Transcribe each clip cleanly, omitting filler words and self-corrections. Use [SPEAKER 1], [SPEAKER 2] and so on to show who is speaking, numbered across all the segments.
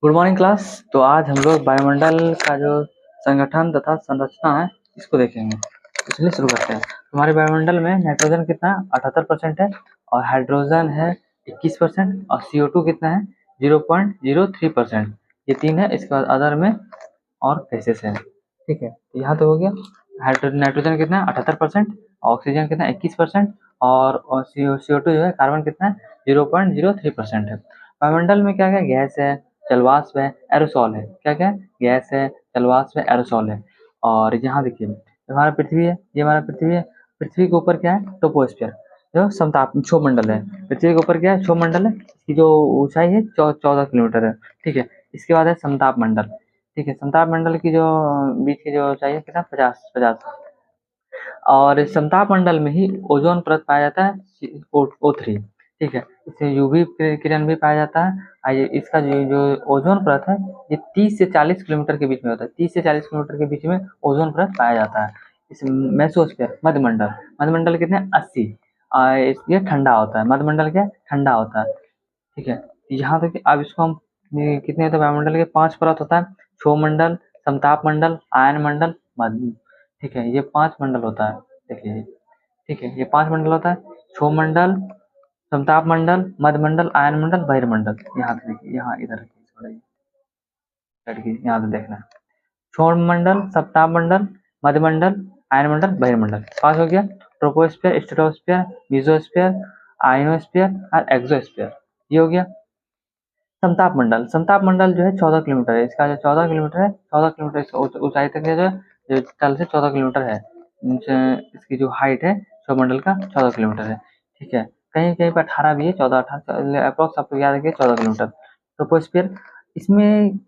[SPEAKER 1] Good morning class. तो आज हम लोग वायुमंडल का जो संगठन तथा संरचना है इसको देखेंगे। तो चलिए शुरू करते हैं। हमारे वायुमंडल में नाइट्रोजन कितना 78% है और हाइड्रोजन है 21% और CO2 कितना है 0.03%। ये तीन है। इसके बाद अदर में और गैसेस है। ठीक है, यहाँ तो हो गया। नाइट्रोजन कितना 78%, ऑक्सीजन कितना 21% और CO2 जो है कार्बन कितना है 0.03% है। वायुमंडल में क्या क्या गैस है, जलवाष्प है, एरोसॉल है। क्या क्या गैस है, जलवाष्प है, एरोसॉल है। और यहाँ देखिए हमारा पृथ्वी है, ये हमारा पृथ्वी है। पृथ्वी के ऊपर क्या है, टोपोस्फियर जो समताप क्षोभमंडल है। पृथ्वी के ऊपर क्या है, क्षोभमंडल है। इसकी जो ऊंचाई है 14 किलोमीटर है। ठीक है, इसके बाद है समताप मंडल। ठीक है, समताप मंडल की जो बीच की जो ऊंचाई है कितना 50। और समताप मंडल में ही ओजोन परत पाया जाता है O3। ठीक है, इसमें यूवी किरण भी पाया जाता है। आइए इसका जो ओजोन परत है ये 30 से 40 किलोमीटर के बीच में होता है। 30 से 40 किलोमीटर के बीच में ओजोन परत पाया जाता है। इस मेसोस्फीयर मध्यमंडल, मध्यमंडल कितने 80। ये ठंडा होता है। मध्यमंडल क्या ठंडा होता है। ठीक है, यहाँ तक अब इसको हम कितने होते हैं वायुमंडल के 5 परत होता है। क्षोभमंडल, समताप मंडल, आयन मंडल, मध्य। ठीक है, ये 5 मंडल होता है। देखिए, ठीक है, ये 5 मंडल होता है। क्षोभमंडल, समताप मंडल, मध्यमंडल, आयन मंडल, बहिर्मंडल। यहाँ पे देखिए, यहाँ इधर रखिए थोड़ा, यहाँ पे देखना है। क्षोभमंडल, सप्ताह मंडल, मध्यमंडल, आयन मंडल, बहिर्मंडल। 5 हो गया। ट्रोपोस्फीयर, स्ट्रेटोस्फीयर, मेसोस्फीयर, आयनोस्फीयर और एक्सोस्फीयर। ये हो गया। समताप मंडल, समताप मंडल जो है 14 किलोमीटर है। इसका जो 14 किलोमीटर है, 14 किलोमीटर ऊंचाई तक है, जो 40 से 14 किलोमीटर है। इसकी जो हाइट है सौरमंडल का 14 किलोमीटर है। ठीक है, कहीं कहीं पर 18 भी है, 14 18 अप्रोक्स आपको याद रखिए 14 किलोमीटर। ट्रोपोस्फियर, इसमें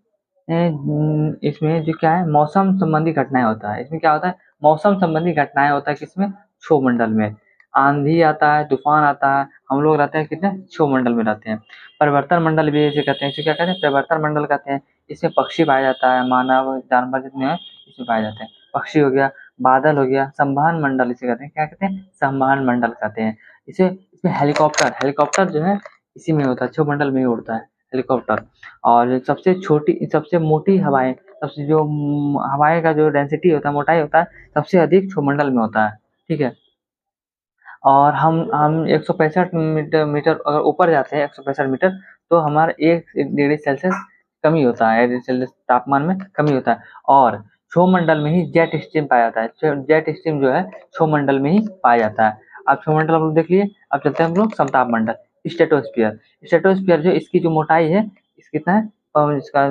[SPEAKER 1] इसमें जो क्या है मौसम संबंधी घटनाएं होता है। इसमें क्या होता है, मौसम संबंधी घटनाएं होता है। किसमें, क्षोभमंडल में। आंधी आता है, तूफान आता है, हम लोग रहते हैं कितने क्षोभमंडल में रहते हैं। परिवर्तन मंडल भी इसे कहते हैं। इसे क्या कहते हैं, परिवर्तन मंडल कहते हैं। इसमें पक्षी पाया जाता है, मानव जानवर जितने हैं इसमें पाए जाते हैं। पक्षी हो गया, बादल हो गया, संवहन मंडल इसे कहते हैं। क्या कहते हैं, संवहन मंडल कहते हैं इसे। इसमें हेलीकॉप्टर, हेलीकॉप्टर जो है इसी में होता है, क्षोभमंडल में ही उड़ता है हेलीकॉप्टर। और सबसे छोटी, सबसे मोटी हवाएं, सबसे जो हवाएं का जो डेंसिटी होता है, मोटाई होता है, सबसे अधिक क्षोभमंडल में होता है। ठीक है, और हम 165 मीटर अगर ऊपर जाते हैं, 165 मीटर, तो हमारा 1 डिग्री सेल्सियस कमी होता है, 1 डिग्री सेल्सियस तापमान में कमी होता है। और क्षोभमंडल में ही जेट स्ट्रीम पाया जाता है। जेट स्ट्रीम जो है क्षोभमंडल में ही पाया जाता है। अब क्षोभमंडल हम लोग देख लिए। अब चलते हैं हम लोग समताप मंडल, स्ट्रेटोस्फीयर। स्ट्रेटोस्फीयर जो इसकी जो मोटाई है इस कितना है, इसका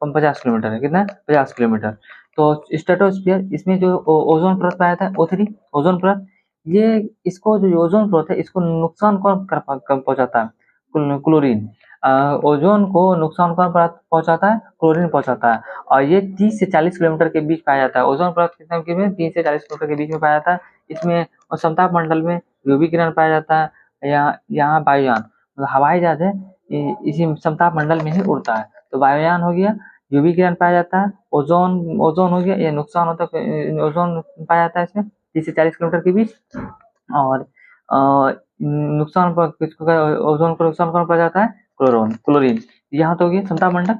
[SPEAKER 1] 50 किलोमीटर है। कितना है, 50 किलोमीटर। तो स्ट्रेटोस्फीयर, इसमें जो ओजोन परत पाया जाता है O3, ओजोन परत। ये इसको जो ओजोन परत है इसको नुकसान कौन पहुंचाता है, क्लोरीन। ओजोन को नुकसान कौन पहुंचाता है, क्लोरीन पहुंचाता है। और ये 30 से 40 किलोमीटर के बीच पाया जाता है। ओजोन परत कितने की में 30 से 40 किलोमीटर के बीच में पाया जाता है। इसमें और समताप मंडल में यूवी किरण पाया जाता है। यहाँ वायुयान मतलब हवाई जहाज है इसी समताप मंडल में ही उड़ता है। तो वायुयान हो गया, यूवी किरण पाया जाता है। ओजोन, ओजोन हो गया, ये नुकसान होता है, ओजोन पाया जाता है इसमें 30 से 40 किलोमीटर के बीच। और नुकसान पर किसको, ओजोन को नुकसान कौन पहुंचाता है, क्लोरीन। यहाँ तो हो गया समताप मंडल,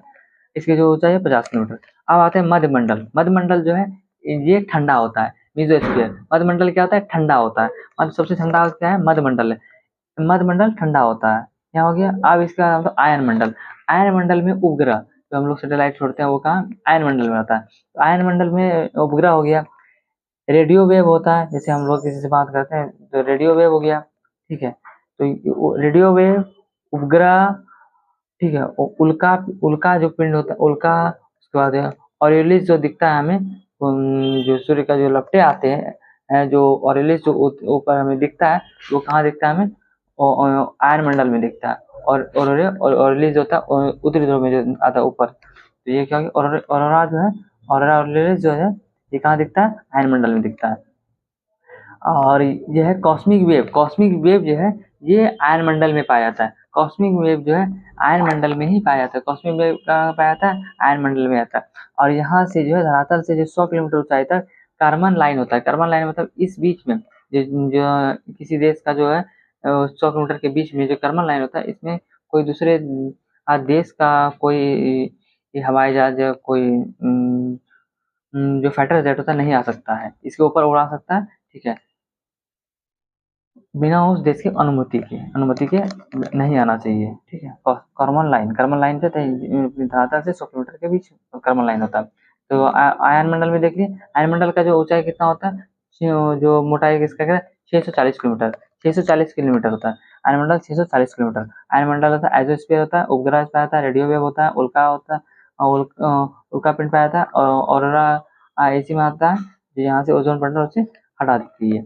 [SPEAKER 1] इसकी जो ऊंचाई है 50 किलोमीटर। अब आते हैं मध्यमंडल। मध्यमंडल जो है ये ठंडा होता है, मेसोस्फीयर। मध्यमंडल क्या होता है, ठंडा होता है। मतलब सबसे ठंडा क्या है, मध्यमंडल है। मध्यमंडल ठंडा होता है। यहाँ हो गया। अब इसका नाम तो आयन मंडल। आयन मंडल में उपग्रह जो हम लोग सैटेलाइट छोड़ते हैं वो कहाँ, आयन मंडल में रहता है। तो आयन मंडल में उपग्रह हो गया। रेडियो वेव होता है, जैसे हम लोग किसी से बात करते हैं तो रेडियो वेव हो गया। ठीक है, तो रेडियो वेव, उपग्रह, ठीक है, उल्का, उल्का जो पिंड होता है उल्का। उसके बाद ऑरियलिस जो दिखता है हमें, जो सूर्य का जो लपटे आते हैं, जो ऑरियलिस जो ऊपर हमें दिखता है वो कहाँ दिखता है हमें, आयन मंडल में दिखता है। और ऑरियलिस जो होता है उत्तरी ध्रुव में जो आता है ऊपर। तो ये क्या, ऑरोरा जो है, ऑरोरा ऑरियलिस जो है ये कहाँ दिखता है, आयन मंडल में दिखता है। और यह है कॉस्मिक वेव। कॉस्मिक वेव जो है ये आयन मंडल में पाया जाता है। कॉस्मिक वेव जो है आयन मंडल में ही पाया जाता है। कॉस्मिक वेव कहाँ पाया जाता है, आयन मंडल में आता है। और यहाँ से जो है धरातल से जो 100 किलोमीटर ऊंचाई तक कार्बन लाइन होता है। कार्बन लाइन मतलब इस बीच में जो किसी देश का जो है 100 किलोमीटर के बीच में जो कार्बन लाइन होता है, इसमें कोई दूसरे आज देश का कोई हवाई जहाज या कोई जो फाइटर जेट होता है नहीं आ सकता है, इसके ऊपर उड़ा सकता है, ठीक है, बिना उस देश की अनुमति के नहीं आना चाहिए, ठीक है। कर्मन लाइन पे धरातल से 100 किलोमीटर के बीच कर्मन लाइन होता है। तो आयन मंडल में देखिए, आयन मंडल का जो ऊंचाई कितना होता है, जो मोटाई किसका है 640 किलोमीटर, 640 किलोमीटर होता है आयन मंडल, 640 किलोमीटर। आयन मंडल होता है, एजोस्फीयर होता है, उपग्रह होता है, रेडियो वेव होता है, उल्का होता है, उल्का पिंड पाया था, और ऑरोरा ऐसी में आता है जो यहाँ से ओजोन परत उसे हटा देती है,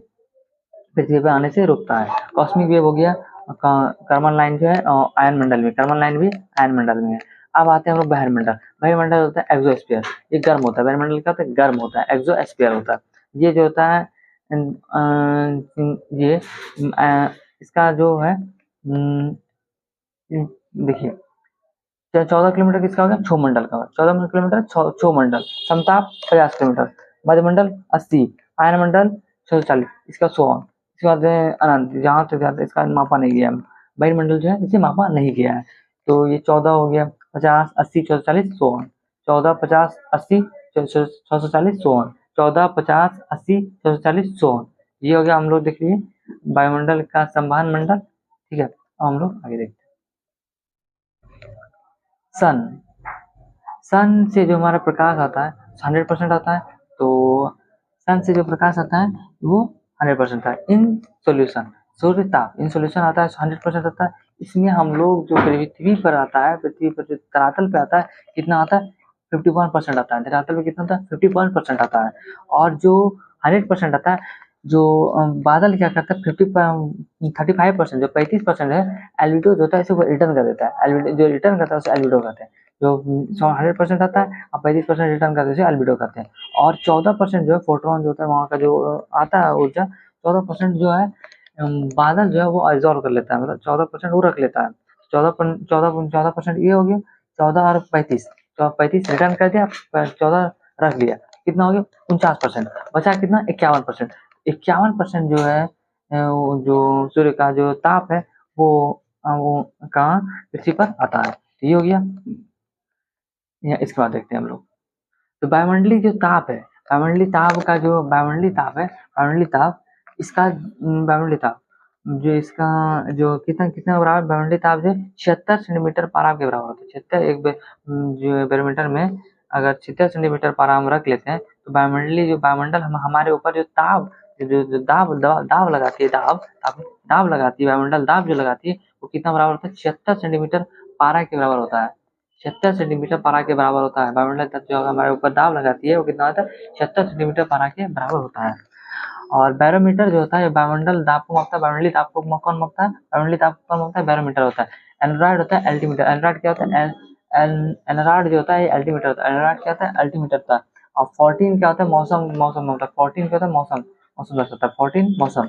[SPEAKER 1] पृथ्वी पे आने से रोकता है। कॉस्मिक वेव हो गया, कर्मन लाइन जो है आयन मंडल में, कर्मन लाइन भी आयन मंडल में है। अब आते हैं हम लोग बहिर्मंडल। बहिर्मंडल होता है एक्सोस्फीयर, ये गर्म होता है, बहिर्मंडल क्या होता है, गर्म होता है, एक्सोस्फीयर होता है। ये जो होता है ये इसका जो है देखिए, 14 किलोमीटर किसका होगा, क्षोमंडल का, 14 किलोमीटर क्षोमंडल, समताप 50 किलोमीटर, मध्यमंडल 80, आयन मंडल 140, इसका 100, इसके बाद अनंत, जहाँ तक जाता है इसका मापा नहीं गया, बहिर्मंडल जो है इसे मापा नहीं गया है। तो ये 14 हो गया, 50, 80, 140, 100, 14, 50, 80, 640, 100, 14, 50, 80, 640, 100, ये हो गया। हम लोग देख लीजिए वायुमंडल का संवहन मंडल, ठीक है। अब हम लोग आगे देखते हैं। सन, सन से जो हमारा प्रकाश आता है 100% आता है, तो सन से जो प्रकाश आता है वो 100% आता है। इन सोल्यूशन, सूर्य ताप इन सोल्यूशन आता है 100% आता है। इसमें हम लोग जो पृथ्वी पर आता है, पृथ्वी पर जो धरातल पे आता है कितना आता है, 51% आता है। धरातल पे कितना आता है, 51% आता है। और जो 100% आता है, जो बादल क्या करता है, 35% जो 35% है, एल्बिडो जो होता है इसे वो रिटर्न कर देता है। एल्बिडो जो रिटर्न करता है उसे एल्बिडो कहते हैं। जो 100% आता है और 35% रिटर्न करते हैं एल्बिडो कहते हैं। और 14% जो है फोटोन जो होता है, वहाँ का जो आता है ऊर्जा, 14% जो है बादल जो है वो एब्जॉर्ब कर लेता है, मतलब 14% वो रख लेता है। 14% ये हो गया, 14 और 35, 35 रिटर्न कर दिया, 14 रख लिया, कितना हो गया 49%, बचा कितना 51%। 51% जो है जो सूर्य का जो ताप है वो कहाँ, पृथ्वी पर आता है। तो ये हो गया। इसके बाद देखते हैं हम लोग, तो वायुमंडलीय जो ताप है, वायुमंडलीय ताप का जो वायुमंडलीय ताप है, वायुमंडलीय ताप इसका वायुमंडलीय ताप जो इसका जो कितना कितना बराबर, वायुमंडलीय ताप जो 76 सेंटीमीटर पारा के बराबर होता है। 76 जो बैरोमीटर में अगर 76 सेंटीमीटर पारा हम रख लेते हैं, तो वायुमंडलीय जो वायुमंडल हमारे ऊपर जो ताप जो दाब लगाती है, दाब लगाती है, वायुमंडल दाब जो लगाती है वो कितना बराबर होता है, 76 सेंटीमीटर पारा के बराबर होता है। 76 सेंटीमीटर पारा के बराबर होता है। वायुमंडल तत्व जो हमारे ऊपर दाब लगाती है वो कितना होता है, 76 सेंटीमीटर पारा के बराबर होता है। और बैरोमीटर जो होता है वायुमंडल दाब को मापता है, वायुमंडलीय दाब को कौन मापता है, वायुमंडलीय दाब को कौन मापता है, बैरोमीटर होता है। एनरॉयड होता है अल्टीमीटर, एनरॉयड क्या होता है, एनरॉयड जो होता है अल्टीमीटर होता है, एनरॉयड क्या होता है, अल्टीमीटर होता है। और 14 क्या होता है, मौसम मौसम होता है, 14 क्या होता है, मौसम मौसम दर्शाता है, 14 मौसम,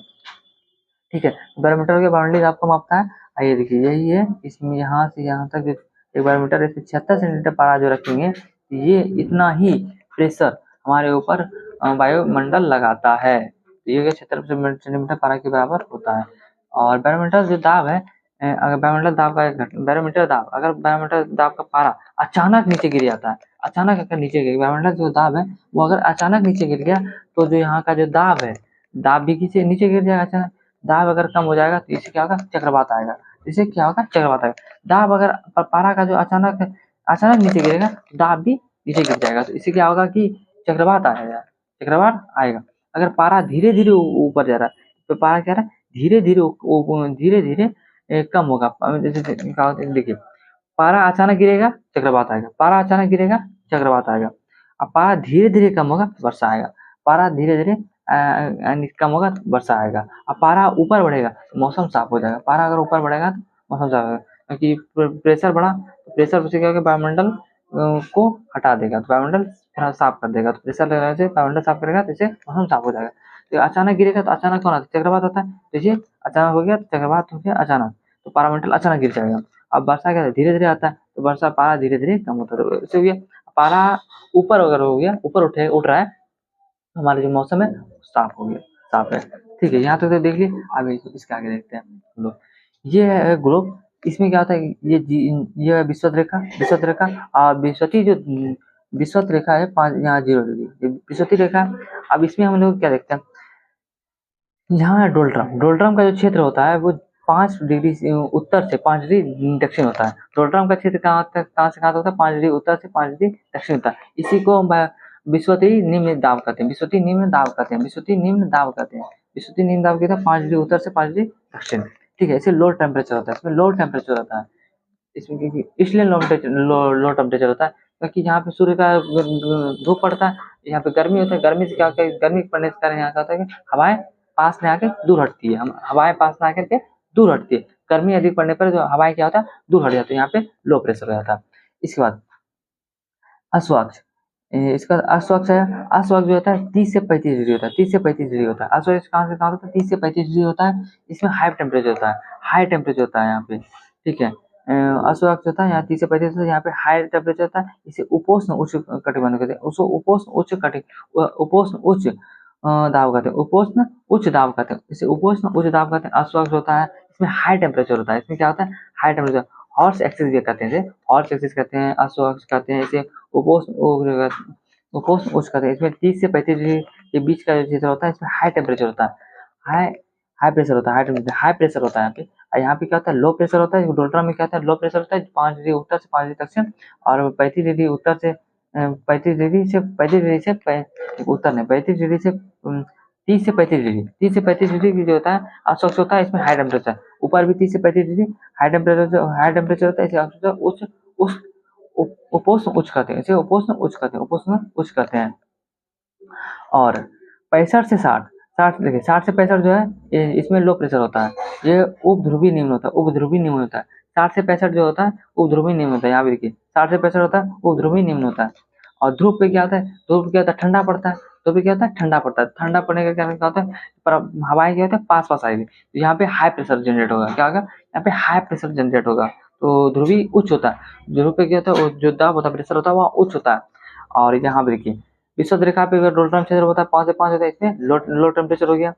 [SPEAKER 1] ठीक है। बैरोमीटर के बाउंड्री आपको मापता है, आइए देखिए यही है, इसमें यहाँ से यहाँ तक एक बैरोमीटर इसमें 76 सेंटीमीटर पारा जो रखेंगे, ये इतना ही प्रेशर हमारे ऊपर वायुमंडल लगाता है। तो ये 76 सेंटीमीटर पारा के बराबर होता है। और बैरोमीटर जो दाब है, अगर बैरोमीटर दाब का बैरोमीटर दाब, अगर बैरोमीटर दाब का पारा अचानक नीचे गिर जाता है, अचानक अगर नीचे गिर, बैरोमीटर जो दाब है वो अगर अचानक नीचे गिर गया, तो जो यहाँ का जो दाब है, दाब भी नीचे गिर जाएगा अचानक। दाब अगर कम हो जाएगा तो इससे क्या होगा, चक्रवात आएगा। इससे क्या होगा, चक्रवात आएगा। दाब अगर पारा का जो अचानक अचानक नीचे गिरेगा, दाब भी नीचे गिर जाएगा, तो इससे क्या होगा कि चक्रवात आएगा, चक्रवात आएगा। अगर पारा धीरे धीरे ऊपर जा रहा है, तो पारा क्या रहा है, धीरे धीरे धीरे धीरे कम होगा। जैसे देखिए, पारा अचानक गिरेगा चक्रवात आएगा, पारा अचानक गिरेगा चक्रवात आएगा। अब पारा धीरे धीरे कम होगा वर्षा आएगा, पारा धीरे धीरे कम होगा तो वर्षा आएगा। अब पारा ऊपर बढ़ेगा तो मौसम साफ हो जाएगा, पारा अगर ऊपर बढ़ेगा तो मौसम साफ होगा, क्योंकि प्रेशर बढ़ा, प्रेशर से क्या होगा, वायुमंडल को हटा देगा, तो वायुमंडल थोड़ा साफ कर देगा, तो प्रेशर लगाने से वायुमंडल साफ करेगा तो इससे मौसम साफ हो जाएगा। तो अचानक गिरेगा तो अचानक कौन आता है, चक्रवात होता है। देखिए अचानक हो गया, चक्रवात हो गया अचानक, तो पारामंडल अचानक गिर जाएगा। अब वर्षा क्या धीरे धीरे आता है, तो वर्षा पारा धीरे धीरे कम होता है, तो इससे हो गया पारा ऊपर अगर हो गया, ऊपर उठ रहा है, तो हमारा जो मौसम है साफ हो गया, साफ है, ठीक है। यहाँ तक तो देख लिए, आगे इसके आगे देखते हैं हम लोग। ये है ग्लोब, इसमें क्या होता है, ये विषुवत रेखा और विषुवत रेखा है 5 यहाँ 0 डिग्री, ये विषुवती रेखा। अब इसमें हम लोग क्या देखते हैं, यहाँ डोलड्रम का जो क्षेत्र होता है वो 5 डिग्री से उत्तर से 5 डिग्री दक्षिण होता है। डोलड्रम का क्षेत्र कहाँ से कहाँ तक होता है, 5 डिग्री उत्तर से 5 डिग्री दक्षिण होता है। इसी को विषुवतीय निम्न दाब कहते हैं, विषुवतीय निम्न दाब कहते हैं, विषुवतीय निम्न दाब कहते हैं। विषुवतीय निम्न दाब कहते हैं 5 डिग्री उत्तर से 5 डिग्री दक्षिण। ठीक है, इसे लो टेम्परेचर होता है, इसमें लो टेम्परेचर होता है इसमें, क्योंकि इसलिए लो टेम्परेचर होता है क्योंकि यहाँ पे सूर्य का धूप पड़ता है, यहाँ पे गर्मी होता है। गर्मी से क्या होता है, गर्मी पड़ने के कारण यहाँ क्या होता है कि हवाएं पास में आके दूर हटती है, हम हवाएं पास में आकर के दूर हटती है। गर्मी अधिक पड़ने पर जो हवाएं क्या होता है दूर हट जाती है, यहाँ पे लो प्रेशर हो जाता है। इसके बाद अश्वाक्ष, इसका अश्वाक्ष है। अश्वाक्ष जो होता है 30 से 35 डिग्री होता है, 30 से 35 डिग्री होता है। अश्वाक्ष कहाँ से कहाँ होता है, 30 से 35 डिग्री होता है। इसमें हाई टेम्परेचर होता है, हाई टेम्परेचर होता है यहाँ पे। ठीक है, अश्वाक्ष होता है यहाँ 30 से 35 होता है, यहाँ पे हाई टेम्परेचर होता है। इसे उपोष्ण उच्च कटिबंध कहते हैं, उसको उपोष्ण उच्च दाब कहते हैं, उपोष्ण उच्च दाब कहते हैं, इसे उपोष्ण उच्च दाब कहते हैं। अश्वाक्ष होता है, इसमें हाई टेम्परेचर होता है। इसमें क्या होता है, हाई टेम्परेचर। हॉर्स एक्सिस भी कहते हैं, हॉर्स एक्सिस कहते हैं, अश्वाक्ष कहते हैं, इसे उपोष्ण उपोष्ण उच्च कहते हैं। इसमें 30 से 35 डिग्री के बीच का जो क्षेत्र होता है, इसमें हाई टेम्परेचर होता है, हाई हाई प्रेशर होता है, हाई प्रेशर होता है यहाँ पे। और यहाँ पे क्या होता है, लो प्रेशर होता है। डोल्ट्रा में क्या होता है, लो प्रेशर होता है 5 डिग्री उत्तर से 5 डिग्री दक्षिण, और 35 डिग्री उत्तर से 35 डिग्री से उत्तर नहीं 35 डिग्री से 30 से 35 डिग्री की जो होता है अश्वाक्ष होता है, इसमें हाई टेम्परेचर। ऊपर भी 30 से 35 डिग्री हाई टेम्परेचर होता है, इसे अश्वाक्ष उच्च उच्च उपोष्ण उच्च कहते हैं, इसे उपोष्ण उच्च कहते हैं, उपोष्ण उच्च कहते हैं। और 65 से 60, 60 देखिए 60 से 65 जो है इसमें लो प्रेशर होता है, ये उपध्रुवी निम्न होता है, उपध्रुवी निम्न होता है। 60 से 65 जो होता है उपध्रुवी निम्न होता है, यहाँ पे देखिए 60 से 65 होता है उपध्रुवी निम्न होता है। और ध्रुव पे क्या होता है, ध्रुव पे क्या होता है ठंडा पड़ता है, ध्रुव पे क्या होता है ठंडा पड़ता है। ठंडा पड़ने का कारण क्या होता है, पर हवाएं क्या होता है पास पास आएगी, तो यहाँ पे हाई प्रेशर जनरेट होगा। क्या होगा, यहाँ पे हाई प्रेशर जनरेट होगा, तो ध्रुवी उच्च होता है। ध्रुव पे क्या होता है, जो दाब होता है प्रेशर होता है वह उच्च होता है। और यहाँ पे देखिए विषुवत रेखा पे अगर डोल्ट्रम क्षेत्र होता है 5 से 5 होता है, इसमें लो टेम्परेचर हो गया,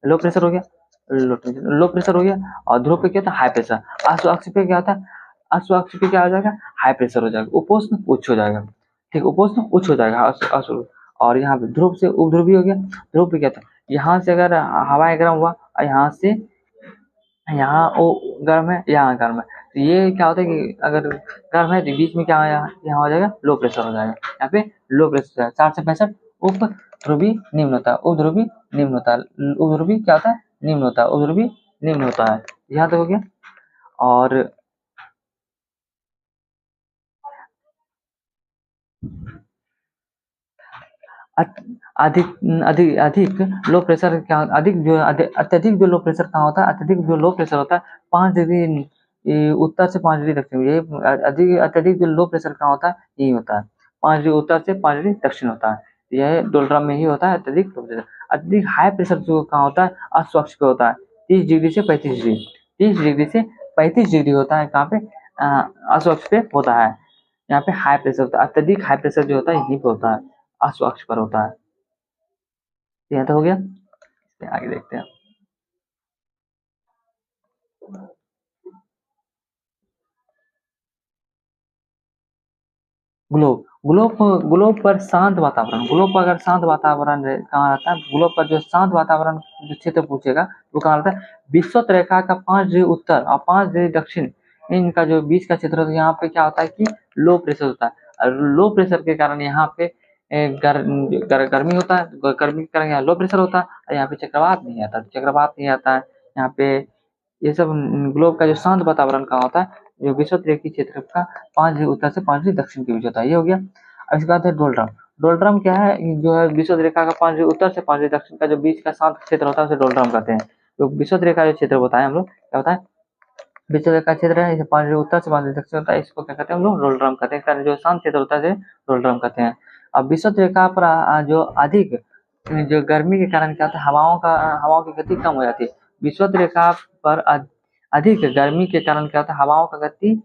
[SPEAKER 1] लो प्रेशर हो गया, लो प्रेशर हो गया। और ध्रुव पे क्या होता है हाई प्रेशर। अश्वाक्ष पे क्या होता है, अश्वाक्ष पे क्या हो जाएगा, हाई प्रेशर हो जाएगा, उपोष्ण उच्च हो जाएगा। ठीक, उपोष्ण उच्च हो जाएगा और यहाँ पे ध्रुव से उपध्रुवी हो गया। ध्रुव पे क्या था, यहाँ से अगर हवाएं गर्म हुआ और यहाँ से यहाँ वो गर्म है, यहाँ गर्म है, तो ये क्या होता है कि अगर गर्म है तो बीच में क्या हो, यहाँ हो जाएगा लो प्रेशर हो जाएगा। यहाँ पे लो प्रेशर है 60 से 65। उप ध्रुवी निम्न होता है, उप ध्रुवी निम्न होता है, उप ध्रुवी क्या होता है निम्न होता है, उप ध्रुवी निम्न होता है। यहाँ तक हो गया। और अधिक अधिक अधिक लो प्रेशर क्या, अत्यधिक जो लो प्रेशर कहाँ होता है, अत्यधिक जो लो प्रेशर होता है 5 डिग्री उत्तर से 5 डिग्री दक्षिण, ये अधिक अत्यधिक जो लो प्रेशर कहाँ होता है यही होता है, 5 डिग्री उत्तर से 5 डिग्री दक्षिण होता है। यह डोल्ड्रम में ही होता है अत्यधिक लो प्रेशर। अत्यधिक हाई प्रेशर जो कहाँ होता है अश्वाक्ष पे होता है, 30 डिग्री से 35 डिग्री, 30 डिग्री से 35 डिग्री होता है कहाँ पे, अश्वाक्ष पे होता है। यहाँ पे हाई प्रेशर होता है, अत्यधिक हाई प्रेशर जो होता है यहीं पे होता है, अश्वाक्ष पर होता है। यहाँ तो हो गया, आगे देखते हैं। ग्लोब ग्लोब ग्लोब पर शांत वातावरण, ग्लोब पर अगर शांत वातावरण कहाँ रहता है, ग्लोब पर जो शांत वातावरण जो क्षेत्र पूछेगा वो कहाँ रहता है, विषुवत रेखा का 5 डिग्री उत्तर और 5 डिग्री दक्षिण, इनका जो बीच का क्षेत्र होता है यहाँ पे क्या होता है कि लो प्रेशर होता है। और लो प्रेशर के कारण यहाँ पे गर्मी होता है, गर्मी के कारण यहाँ लो प्रेशर होता है, और यहाँ पे चक्रवात नहीं आता, चक्रवात नहीं आता है यहाँ पे। ये सब ग्लोब का जो शांत वातावरण कहाँ होता है, जो विषुवत रेखीय क्षेत्र का 5 डिग्री उत्तर से 5 डिग्री दक्षिण के बीच होता है, ये हो गया। अब इसके बाद है डोल्ड्रम। डोल्ड्रम क्या है, जो है विषुवत रेखा का 5 डिग्री उत्तर से 5 डिग्री दक्षिण का जो बीच का शांत क्षेत्र होता है उसे डोल्ड्रम कहते हैं। तो विषुवत रेखा जो क्षेत्र होता है हम लोग क्या होता है, विषुवत रेखा क्षेत्र है, इसे 5 डिग्री उत्तर से 5 डिग्री दक्षिण होता है, इसको क्या कहते हैं हम लोग डोल्ड्रम कहते हैं। इसका जो शांत क्षेत्र होता है डोल्ड्रम कहते हैं। अब विषुवत रेखा पर जो अधिक जो गर्मी के कारण क्या होता है, हवाओं की गति कम हो जाती है। विषुवत रेखा पर अधिक गर्मी के कारण क्या होता है, हवाओं का गति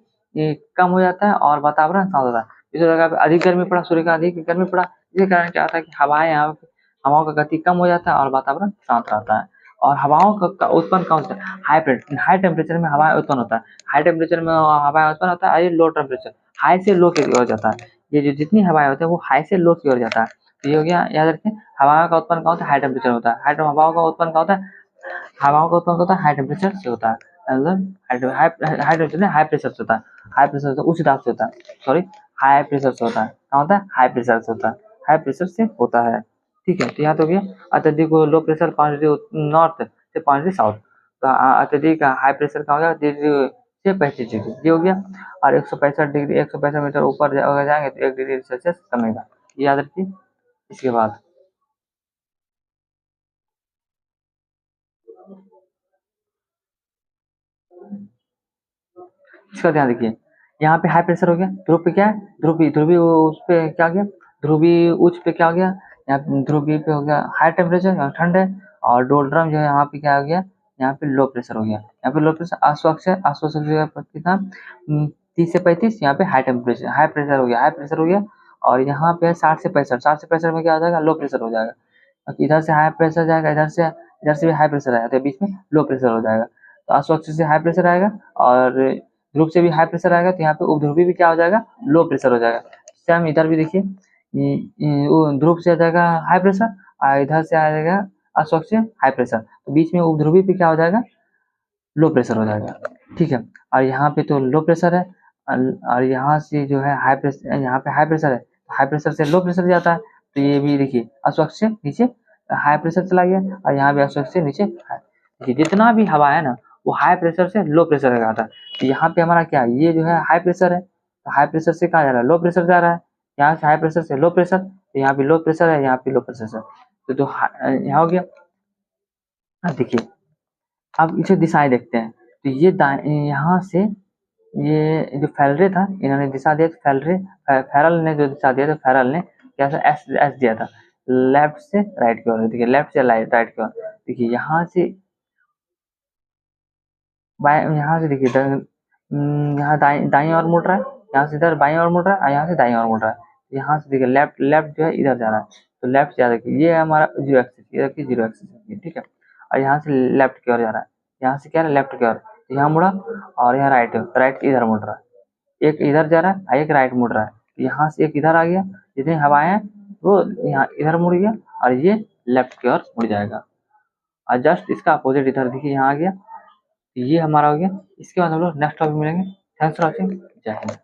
[SPEAKER 1] कम हो जाता है और वातावरण शांत होता है। विषुवत रेखा पे अधिक गर्मी पड़ा, सूर्य का अधिक गर्मी पड़ा, इसके कारण क्या होता है कि हवाओं का गति कम हो जाता है और वातावरण शांत रहता है। और हवाओं का उत्पन्न कौन सा हाई टेम्परेचर में हवा उत्पन्न होता है, हाई टेम्परेचर में हवा उत्पन्न होता है, लो टेम्परेचर हाई से लो की ओर जाता है, ये जो जितनी हवाएं होती है वो हाई से लो की ओर जाता है। तो ये हो गया, याद रखें हवा का उत्पन्न कहाँ होता है, हाई टेम्परेचर होता है, हवाओं का उत्पन्न कहाँ होता है, हवाओं का उत्पन्न होता है हाई टेम्परेचर से होता है, मतलब हाई टेम्परेचर हाई प्रेशर से होता है, हाई प्रेशर से उच्च दाब से होता है, सॉरी हाई प्रेशर से होता है, क्या होता है हाई प्रेशर से होता है, हाई प्रेशर से होता है। ठीक है, तो यहाँ तो हो गया अत्यधिक लो प्रेशर 5 डिग्री नॉर्थ से 5 डिग्री साउथ, तो अत्यधिक हाई प्रेशर का हो गया 30 डिग्री से 35 डिग्री, ये हो गया। और 165 मीटर ऊपर अगर जाएंगे तो 1 डिग्री सेल्सियस कमेगा, याद रखिए। इसके बाद इसका ध्यान रखिए, यहाँ पे हाई प्रेशर हो गया, ध्रुव पे क्या है, ध्रुवी उस पे क्या हो गया, ध्रुवी उच्च पे क्या हो गया, यहाँ पे ध्रुवी पे हो गया हाई टेम्परेचर, यहाँ ठंड है, और डोल्ड्रम जो है यहाँ पे क्या हो गया, यहाँ पे लो प्रेशर हो गया, यहाँ पे लो प्रेशर आश्वक्ष है, आश्वक्ष कितना 30 से 35, यहाँ पे हाई प्रेशर हो गया, हाई प्रेशर हो गया। और यहाँ पे 60 से 65, 60 से 65 में क्या हो जाएगा, लो प्रेशर हो जाएगा, इधर से हाई प्रेशर जाएगा, इधर से भी हाई प्रेशर आएगा, तो बीच में लो प्रेशर हो जाएगा, तो आश्वक्ष से हाई प्रेशर आएगा, और ध्रुव से भी हाई प्रेशर आएगा, तो यहाँ पे उपध्रुवी भी क्या हो जाएगा, लो प्रेशर हो जाएगा। सेम इधर भी देखिए, ध्रुव से आ जाएगा हाई प्रेशर, और इधर से आ जाएगा अश्वक्ष से हाई प्रेशर, तो बीच में उपध्रुवी पे क्या हो जाएगा, लो प्रेशर हो जाएगा। ठीक है, और यहाँ पे तो लो प्रेशर है, और यहाँ से जो है हाई प्रेशर, यहाँ पे हाई प्रेशर है, हाई प्रेशर से लो प्रेशर जाता है, तो ये भी देखिए अश्वक्ष से नीचे हाई प्रेशर चला गया, और यहाँ भी अश्वक्ष से नीचे देखिए जितना भी हवा है ना वो हाई प्रेशर से लो प्रेशर में आता है। तो यहाँ पे हमारा क्या है, ये जो है हाई प्रेशर है, तो हाई प्रेशर से कहाँ जा रहा है, लो प्रेशर जा रहा है, यहाँ से हाई प्रेशर से लो प्रेशर, तो यहाँ भी लो प्रेशर है, यहाँ पे लो प्रेशर है, तो यहाँ हो गया। अब देखिए, अब इसे दिशाएं देखते हैं, तो ये यहाँ से ये जो फैलरे था इन्होंने दिशा दिया, तो फेरल ने जो दिशा दिया, तो फेरल ने क्या था, एस एस दिया था, लेफ्ट से राइट की ओर, देखिए लेफ्ट से राइट की ओर, देखिए यहाँ से यहाँ से देखिए यहाँ दाई ओर मुड़ रहा है, यहाँ से इधर बाई ओर मुड़ रहा है, और यहाँ से दाई ओर मुड़ रहा है, यहाँ से देखिए लेफ्ट लेफ्ट जो है इधर जा रहा है, तो लेफ्ट से देखिए ये हमारा जीरो एक्सिस, ये देखिए जीरो एक्सिस है, ठीक है, और यहाँ से लेफ्ट की ओर जा रहा है, यहाँ से क्या है लेफ्ट की ओर, यहाँ मुड़ा, और यहाँ राइट राइट इधर मुड़ रहा है, एक इधर जा रहा है और एक राइट मुड़ रहा है, यहाँ से एक इधर आ गया, जितनी हवाएं हैं वो यहाँ इधर मुड़ गया, और ये लेफ्ट की ओर मुड़ जाएगा, और जस्ट इसका अपोजिट इधर देखिए यहाँ आ गया, ये हमारा हो गया। इसके बाद हम लोग नेक्स्ट टॉपिक मिलेंगे। थैंक्स फॉर वॉचिंग, जय हिंद।